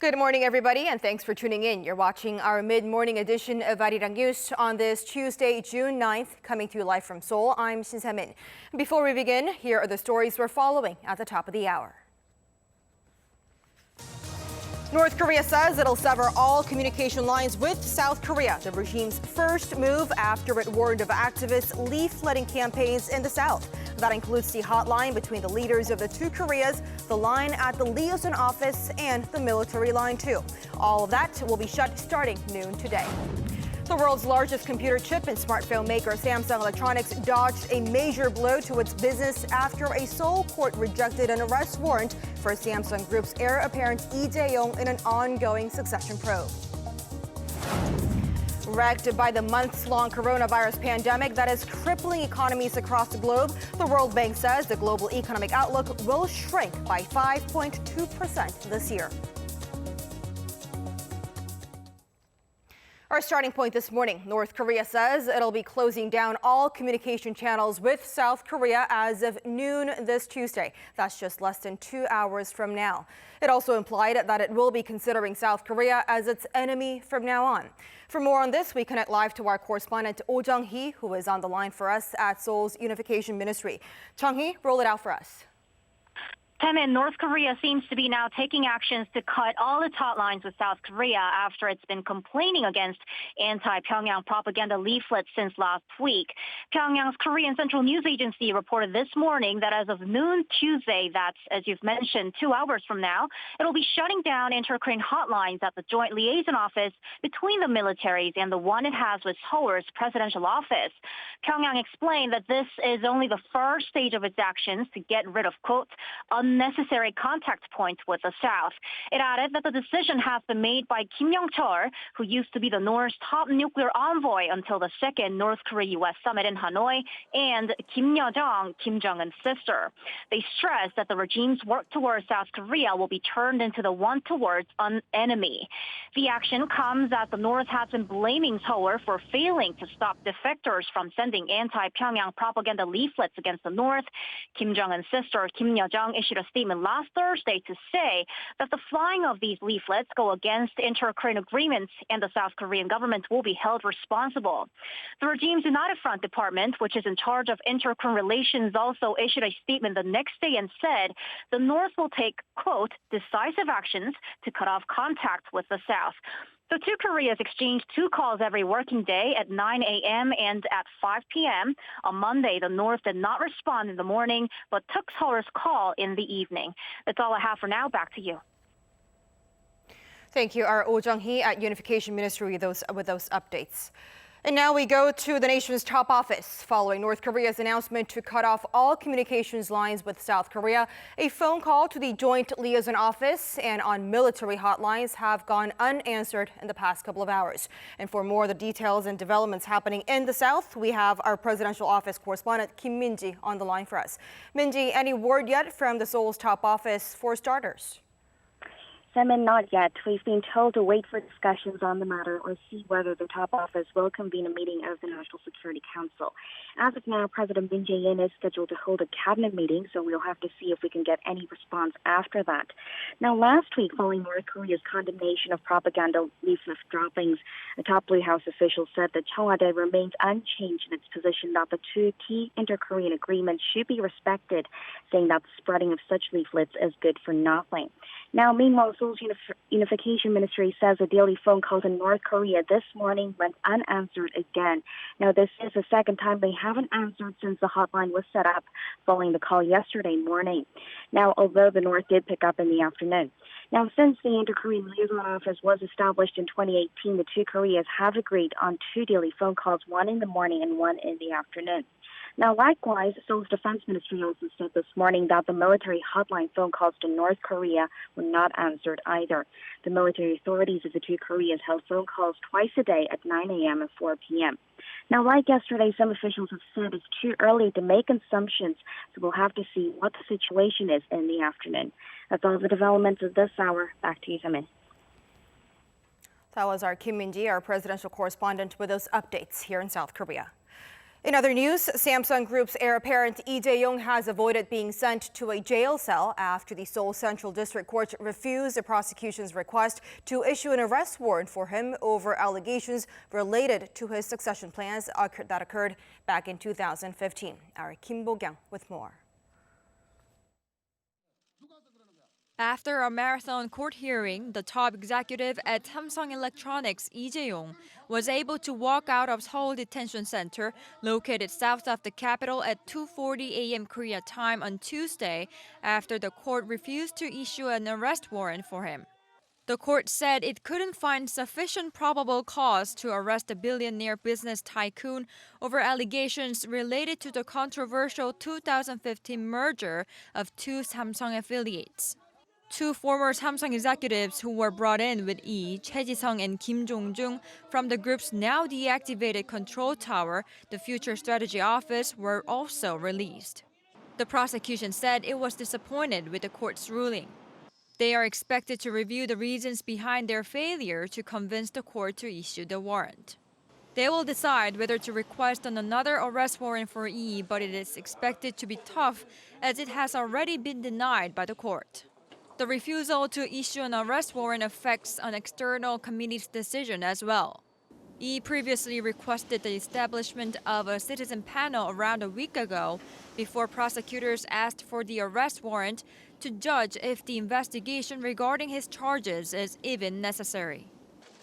Good morning, everybody, and thanks for tuning in. You're watching our mid-morning edition of Arirang News on this Tuesday, June 9th, coming to you live from Seoul. I'm Shin Se-min. Before we begin, here are the stories we're following at the top of the hour. North Korea says it'll sever all communication lines with South Korea, the regime's first move after it warned of activists leafletting campaigns in the South. That includes the hotline between the leaders of the two Koreas, the line at the liaison office, and the military line, too. All of that will be shut starting noon today. The world's largest computer chip and smartphone maker Samsung Electronics dodged a major blow to its business after a Seoul court rejected an arrest warrant for Samsung Group's heir apparent Lee Jae-yong in an ongoing succession probe. Wrecked by the months-long coronavirus pandemic that is crippling economies across the globe, the World Bank says the global economic outlook will shrink by 5.2% this year. Our starting point this morning, North Korea says it'll be closing down all communication channels with South Korea as of noon this Tuesday. That's just less than 2 hours from now. It also implied that it will be considering South Korea as its enemy from now on. For more on this, we connect live to our correspondent Oh Jung-hee, who is on the line for us at Seoul's Unification Ministry. Jung-hee, roll it out for us. And North Korea seems to be now taking actions to cut all its hotlines with South Korea after it's been complaining against anti-Pyongyang propaganda leaflets since last week. Pyongyang's Korean Central News Agency reported this morning that as of noon Tuesday, that's, as you've mentioned, 2 hours from now, it'll be shutting down inter-Korean hotlines at the joint liaison office between the militaries and the one it has with Seoul's presidential office. Pyongyang explained that this is only the first stage of its actions to get rid of, quote, unnecessary contact points with the South. It added that the decision has been made by Kim Yong-chol, who used to be the North's top nuclear envoy until the second North Korea-U.S. summit in Hanoi, and Kim Yo-jong, Kim Jong-un's sister. They stressed that the regime's work towards South Korea will be turned into the one towards an enemy. The action comes as the North has been blaming Seoul for failing to stop defectors from sending anti-Pyongyang propaganda leaflets against the North. Kim Jong-un's sister, Kim Yo-jong, issued a statement last Thursday to say that the flying of these leaflets go against inter-Korean agreements and the South Korean government will be held responsible. The regime's United Front Department, which is in charge of inter-Korean relations, also issued a statement the next day and said the North will take, quote, decisive actions to cut off contact with the South. The two Koreas exchanged 2 calls every working day at 9 a.m. and at 5 p.m. On Monday, the North did not respond in the morning, but took Seoul's call in the evening. That's all I have for now. Back to you. Thank you, our Oh Jung-hee at Unification Ministry with those updates. And now we go to the nation's top office. Following North Korea's announcement to cut off all communications lines with South Korea, a phone call to the joint liaison office and on military hotlines have gone unanswered in the past couple of hours. And for more of the details and developments happening in the South, we have our presidential office correspondent Kim Min-ji on the line for us. Min-ji, any word yet from the Seoul's top office for starters? Semin, not yet. We've been told to wait for discussions on the matter or see whether the top office will convene a meeting of the National Security Council. As of now, President Lee Jae-yong is scheduled to hold a cabinet meeting, so we'll have to see if we can get any response after that. Now, last week, following North Korea's condemnation of propaganda leaflet droppings, a top Blue House official said that Cheongwade remains unchanged in its position that the two key inter-Korean agreements should be respected, saying that the spreading of such leaflets is good for nothing. Now, meanwhile, Seoul's Unification Ministry says a daily phone call to North Korea this morning went unanswered again. Now, this is the second time they haven't answered since the hotline was set up following the call yesterday morning. Now, although the North did pick up in the afternoon. Now, since the Inter-Korean Liaison Office was established in 2018, the two Koreas have agreed on 2 daily phone calls, one in the morning and one in the afternoon. Now, likewise, Seoul's Defense Ministry also said this morning that the military hotline phone calls to North Korea were not answered either. The military authorities of the two Koreas held phone calls twice a day at 9 a.m. and 4 p.m. Now, like yesterday, some officials have said it's too early to make assumptions, so we'll have to see what the situation is in the afternoon. That's all the developments of this hour. Back to you, Semin. That was our Kim Min-ji, our presidential correspondent, with those updates here in South Korea. In other news, Samsung Group's heir apparent Lee Jae-yong has avoided being sent to a jail cell after the Seoul Central District Court refused the prosecution's request to issue an arrest warrant for him over allegations related to his succession plans that occurred back in 2015. Our Kim Bo-kyung with more. After a marathon court hearing, the top executive at Samsung Electronics, Lee Jae-yong, was able to walk out of Seoul Detention Center, located south of the capital at 2:40 a.m. Korea time on Tuesday, after the court refused to issue an arrest warrant for him. The court said it couldn't find sufficient probable cause to arrest the billionaire business tycoon over allegations related to the controversial 2015 merger of two Samsung affiliates. Two former Samsung executives who were brought in with Lee, Choi Ji-sung and Kim Jong-jung from the group's now deactivated control tower, the Future Strategy Office, were also released. The prosecution said it was disappointed with the court's ruling. They are expected to review the reasons behind their failure to convince the court to issue the warrant. They will decide whether to request another arrest warrant for Lee, but it is expected to be tough as it has already been denied by the court. The refusal to issue an arrest warrant affects an external committee's decision as well. Lee previously requested the establishment of a citizen panel around a week ago before prosecutors asked for the arrest warrant to judge if the investigation regarding his charges is even necessary.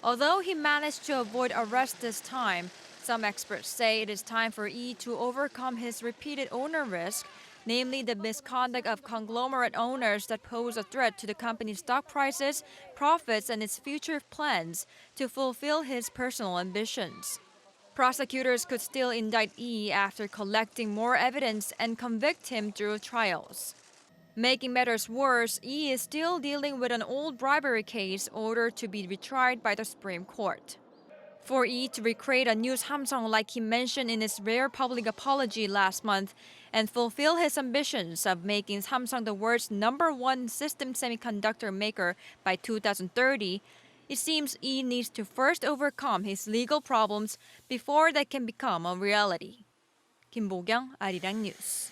Although he managed to avoid arrest this time, some experts say it is time for Lee to overcome his repeated owner risk, namely the misconduct of conglomerate owners that pose a threat to the company's stock prices, profits, and its future plans to fulfill his personal ambitions. Prosecutors could still indict Lee after collecting more evidence and convict him through trials. Making matters worse, Lee is still dealing with an old bribery case ordered to be retried by the Supreme Court. For Lee to recreate a new Samsung like he mentioned in his rare public apology last month and fulfill his ambitions of making Samsung the world's #1 system semiconductor maker by 2030, it seems Lee needs to first overcome his legal problems before they can become a reality. Kim Bo-kyung, Arirang News.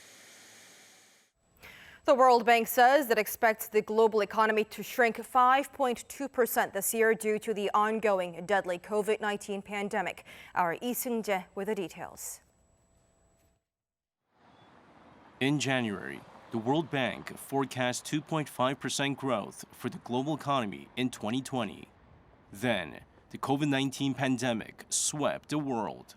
The World Bank says it expects the global economy to shrink 5.2% this year due to the ongoing deadly COVID-19 pandemic. Our Lee Seung-jae with the details. In January, the World Bank forecast 2.5% growth for the global economy in 2020. Then, the COVID-19 pandemic swept the world.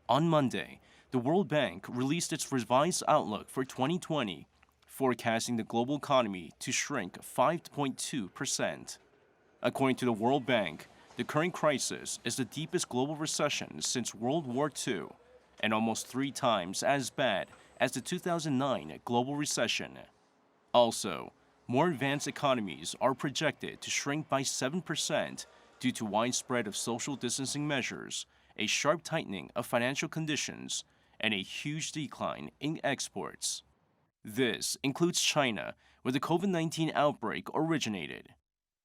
On Monday, the World Bank released its revised outlook for 2020, forecasting the global economy to shrink 5.2%. According to the World Bank, the current crisis is the deepest global recession since World War II and almost 3 times as bad as the 2009 global recession. Also, more advanced economies are projected to shrink by 7% due to widespread of social distancing measures, a sharp tightening of financial conditions, and a huge decline in exports. This includes China, where the COVID-19 outbreak originated.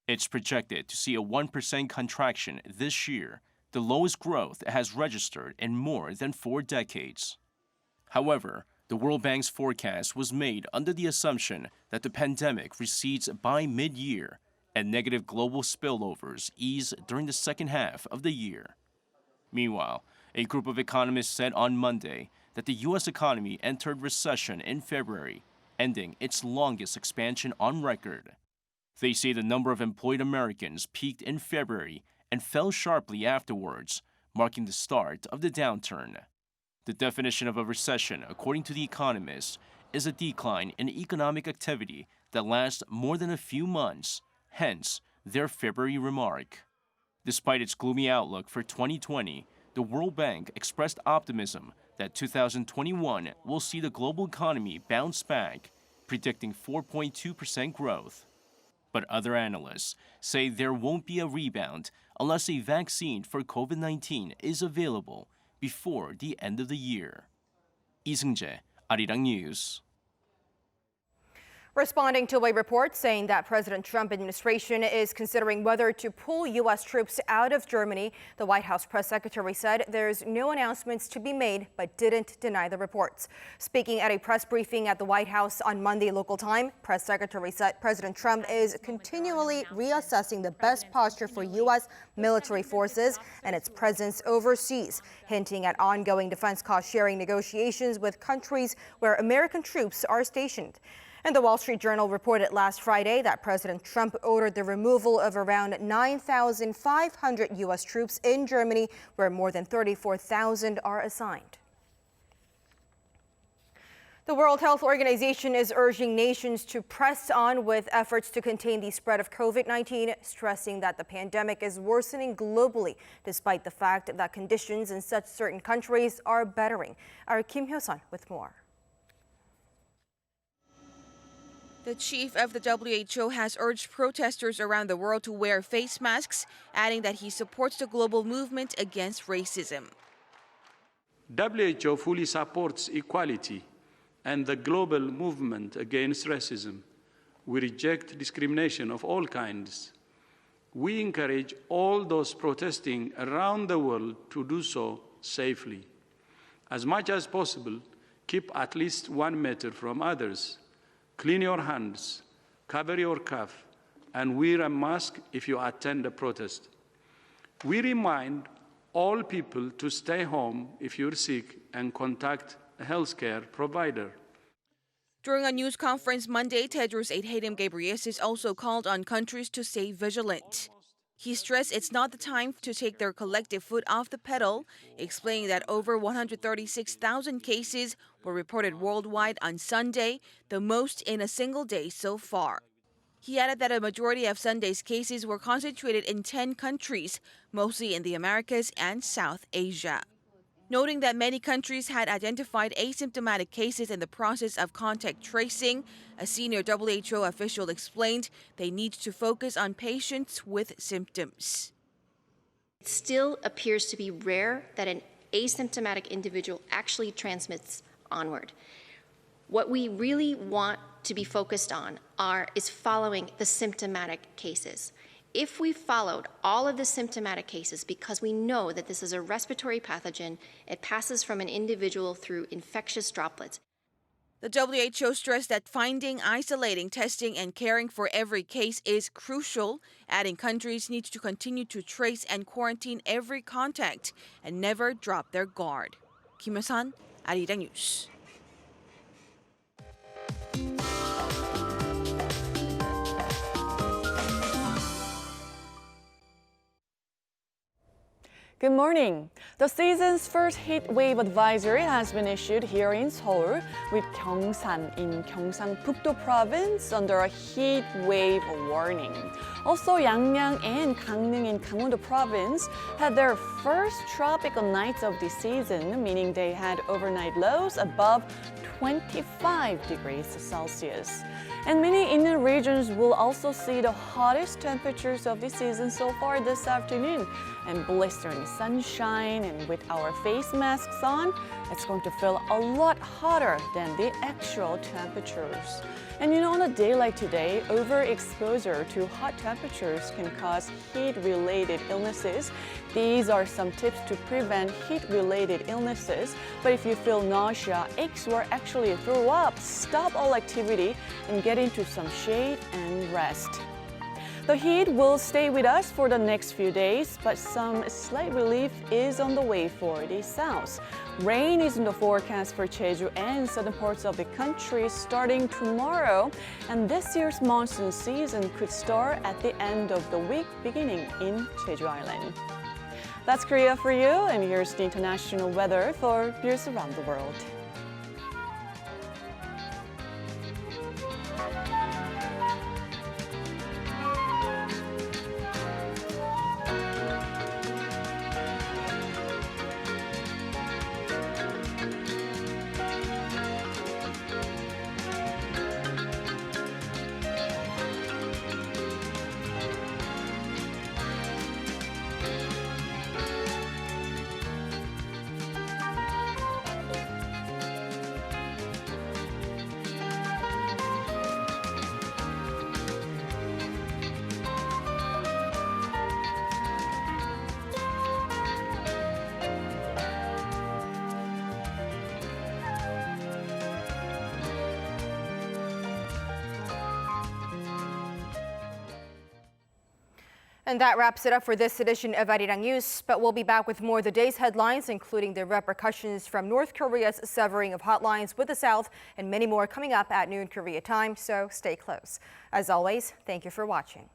It's projected to see a 1% contraction this year, the lowest growth it has registered in more than 4 decades. However, the World Bank's forecast was made under the assumption that the pandemic recedes by mid-year and negative global spillovers ease during the second half of the year. Meanwhile, a group of economists said on Monday that the U.S. economy entered recession in February, ending its longest expansion on record. They say the number of employed Americans peaked in February and fell sharply afterwards, marking the start of the downturn. The definition of a recession, according to the economists, is a decline in economic activity that lasts more than a few months, hence their February remark. Despite its gloomy outlook for 2020, the World Bank expressed optimism that 2021 will see the global economy bounce back, predicting 4.2% growth. But other analysts say there won't be a rebound unless a vaccine for COVID-19 is available before the end of the year. Lee Seung-jae, Arirang News. Responding to a report saying that President Trump administration is considering whether to pull U.S. troops out of Germany, the White House press secretary said there's no announcements to be made, but didn't deny the reports. Speaking at a press briefing at the White House on Monday local time, press secretary said President Trump is continually reassessing the best posture for U.S. military forces and its presence overseas, hinting at ongoing defense cost sharing negotiations with countries where American troops are stationed. And the Wall Street Journal reported last Friday that President Trump ordered the removal of around 9,500 U.S. troops in Germany, where more than 34,000 are assigned. The World Health Organization is urging nations to press on with efforts to contain the spread of COVID-19, stressing that the pandemic is worsening globally, despite the fact that conditions in such certain countries are bettering. Our Kim Hyo-sun with more. The chief of the WHO has urged protesters around the world to wear face masks, adding that he supports the global movement against racism. WHO fully supports equality and the global movement against racism. We reject discrimination of all kinds. We encourage all those protesting around the world to do so safely. As much as possible, keep at least 1 meter from others. Clean your hands, cover your cough, and wear a mask if you attend a protest. We remind all people to stay home if you're sick and contact a healthcare provider. During a news conference Monday, Tedros Adhanom Ghebreyesus also called on countries to stay vigilant. He stressed it's not the time to take their collective foot off the pedal, explaining that over 136,000 cases were reported worldwide on Sunday, the most in a single day so far. He added that a majority of Sunday's cases were concentrated in 10 countries, mostly in the Americas and South Asia. Noting that many countries had identified asymptomatic cases in the process of contact tracing, a senior WHO official explained they need to focus on patients with symptoms. It still appears to be rare that an asymptomatic individual actually transmits onward. What we really want to be focused on is following the symptomatic cases. If we followed all of the symptomatic cases, because we know that this is a respiratory pathogen, it passes from an individual through infectious droplets. The WHO stressed that finding, isolating, testing, and caring for every case is crucial, adding countries need to continue to trace and quarantine every contact and never drop their guard. Kim Hyo-sun, Arirang News. Good morning. The season's first heat wave advisory has been issued here in Seoul, with Gyeongsan in Gyeongsangbuk-do province under a heat wave warning. Also, Yangnam and Gangneung in Gangwon-do province had their first tropical nights of the season, meaning they had overnight lows above 25 degrees Celsius. And many inland regions will also see the hottest temperatures of the season so far this afternoon. And blistering sunshine, and with our face masks on, it's going to feel a lot hotter than the actual temperatures. And on a day like today, overexposure to hot temperatures can cause heat-related illnesses. These are some tips to prevent heat-related illnesses. But if you feel nausea, aches, or actually throw up, stop all activity and get into some shade and rest. The heat will stay with us for the next few days, but some slight relief is on the way for the south. Rain is in the forecast for Jeju and southern parts of the country starting tomorrow, and this year's monsoon season could start at the end of the week, beginning in Jeju Island. That's Korea for you, and here's the international weather for viewers around the world. And that wraps it up for this edition of Arirang News. But we'll be back with more of the day's headlines, including the repercussions from North Korea's severing of hotlines with the South, and many more coming up at noon Korea time. So stay close. As always, thank you for watching.